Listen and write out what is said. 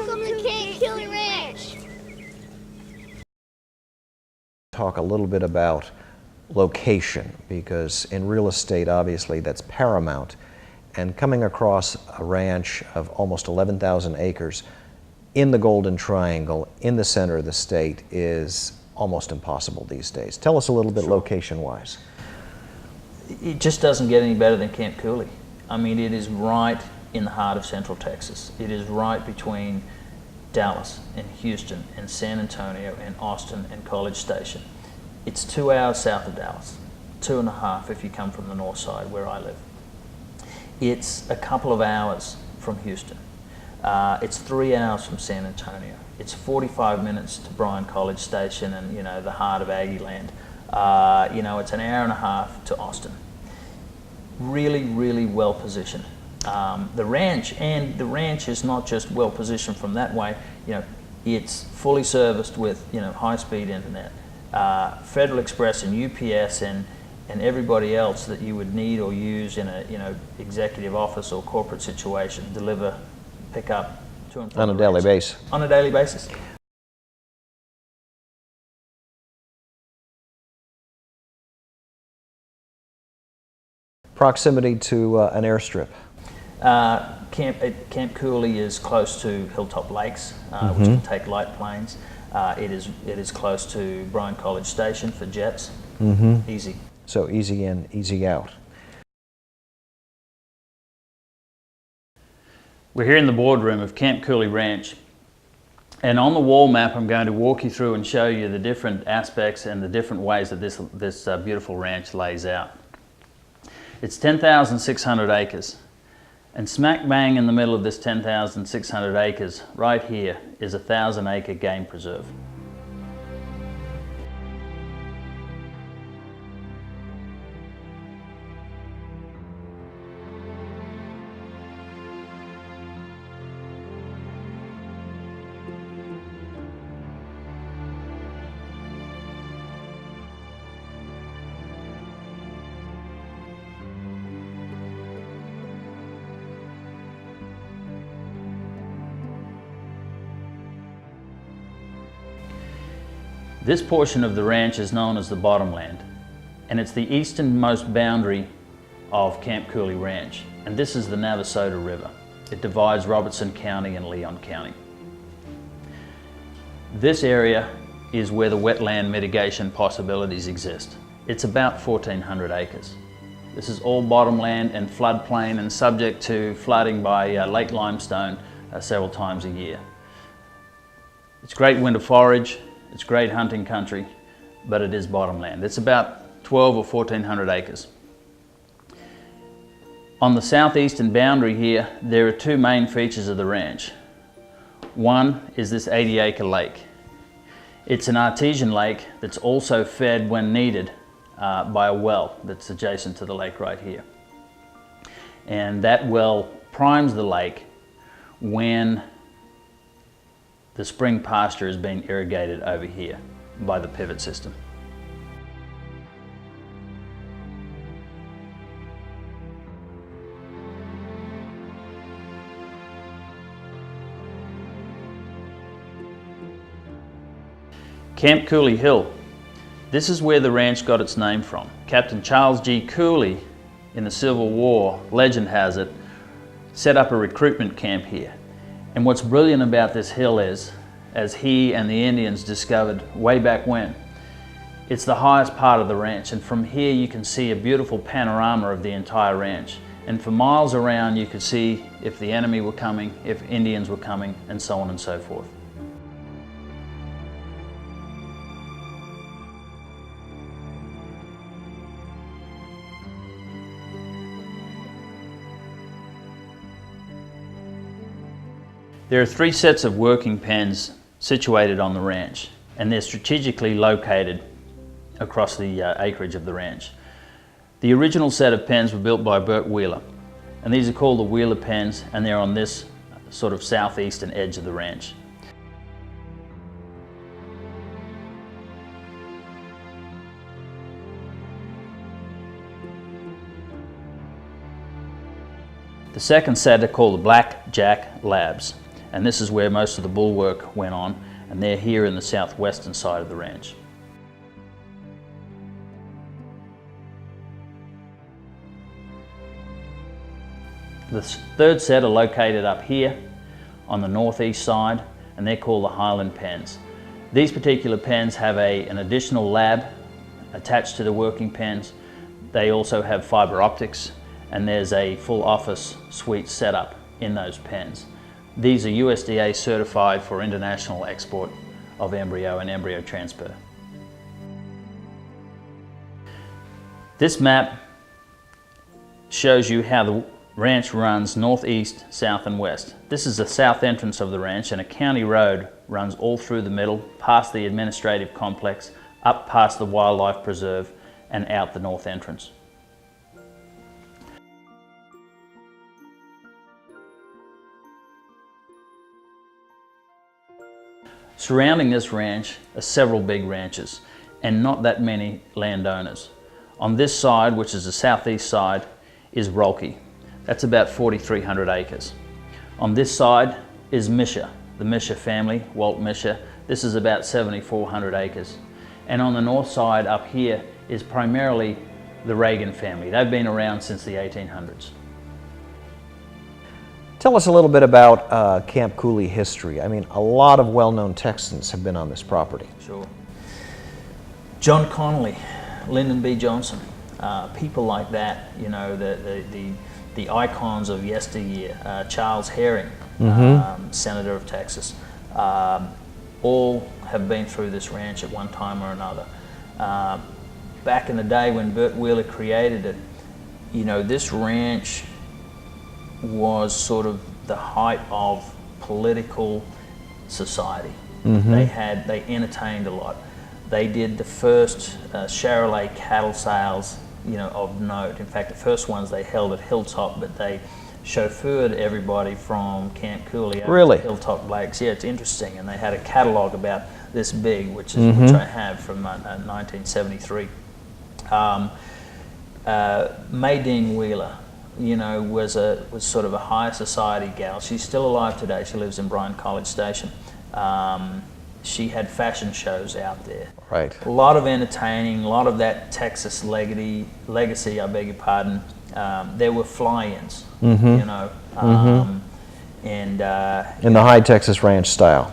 Welcome to Camp Cooley Ranch. Talk a little bit about location, because in real estate, obviously, that's paramount. And coming across a ranch of almost 11,000 acres in the Golden Triangle, in the center of the state, is almost impossible these days. Tell us a little bit location-wise. It just doesn't get any better than Camp Cooley. I mean, it is right in the heart of Central Texas. It is right between Dallas and Houston and San Antonio and Austin and College Station. It's 2 hours south of Dallas, 2.5 if you come from the north side where I live. It's a couple of hours from Houston. It's 3 hours from San Antonio. It's 45 minutes to Bryan College Station and, you know, the heart of Aggie land. You know, it's an hour and a half to Austin. Really, really well positioned. The ranch is not just well positioned from that way. You know, it's fully serviced with, you know, high-speed internet. Federal Express and UPS and everybody else that you would need or use in a, you know, executive office or corporate situation deliver, pick up to and from on a daily basis. On a daily basis. Proximity to an airstrip. Camp Cooley is close to Hilltop Lakes, which can take light planes. It is close to Bryan College Station for jets. Easy. So easy in, easy out. We're here in the boardroom of Camp Cooley Ranch, and on the wall map I'm going to walk you through and show you the different aspects and the different ways that this beautiful ranch lays out. It's 10,600 acres, and smack bang in the middle of this 10,600 acres, right here, is a 1,000-acre game preserve. This portion of the ranch is known as the Bottomland, and it's the easternmost boundary of Camp Cooley Ranch, and this is the Navasota River. It divides Robertson County and Leon County. This area is where the wetland mitigation possibilities exist. It's about 1,400 acres. This is all bottomland and floodplain and subject to flooding by lake limestone several times a year. It's great winter forage. It's great hunting country, but it is bottomland. It's about 1,200 or 1,400 acres. On the southeastern boundary here, there are two main features of the ranch. One is this 80-acre lake. It's an artesian lake that's also fed when needed by a well that's adjacent to the lake right here. And that well primes the lake when the spring pasture is being irrigated over here by the pivot system. Camp Cooley Hill. This is where the ranch got its name from. Captain Charles G. Cooley, in the Civil War, legend has it, set up a recruitment camp here. And what's brilliant about this hill is, as he and the Indians discovered way back when, it's the highest part of the ranch, and from here you can see a beautiful panorama of the entire ranch. And for miles around you could see if the enemy were coming, if Indians were coming, and so on and so forth. There are three sets of working pens situated on the ranch, and they're strategically located across the acreage of the ranch. The original set of pens were built by Bert Wheeler, and these are called the Wheeler pens, and they're on this sort of southeastern edge of the ranch. The second set are called the Black Jack Labs. and this is where most of the bull work went on, and they're here in the southwestern side of the ranch. The third set are located up here on the northeast side, and they're called the Highland pens. These particular pens have an additional lab attached to the working pens. They also have fiber optics, and there's a full office suite setup in those pens. These are USDA certified for international export of embryo and embryo transfer. This map shows you how the ranch runs northeast, south, and west. This is the south entrance of the ranch, and a county road runs all through the middle, past the administrative complex, up past the wildlife preserve, and out the north entrance. Surrounding this ranch are several big ranches and not that many landowners. On this side, which is the southeast side, is Rolke. That's about 4,300 acres. On this side is Misha, the Misha family, Walt Misha. This is about 7,400 acres. And on the north side up here is primarily the Reagan family. They've been around since the 1800s. Tell us a little bit about Camp Cooley history. I mean, a lot of well-known Texans have been on this property. Sure. John Connolly, Lyndon B. Johnson, people like that, you know, the icons of yesteryear, Charles Herring, Senator of Texas, all have been through this ranch at one time or another. Back in the day when Bert Wheeler created it, you know, this ranch was sort of the height of political society. They entertained a lot. They did the first Charolais cattle sales, you know, of note. In fact, the first ones they held at Hilltop, but they chauffeured everybody from Camp Cooley over to Hilltop Lakes. Yeah, it's interesting. And they had a catalogue about this big, which is which I have from 1973. Maydeen Wheeler, you know, was sort of a high society gal. She's still alive today. She lives in Bryan College Station. She had fashion shows out there. Right. A lot of entertaining, a lot of that Texas legacy, I beg your pardon. There were fly-ins, you know, and in the high Texas ranch style.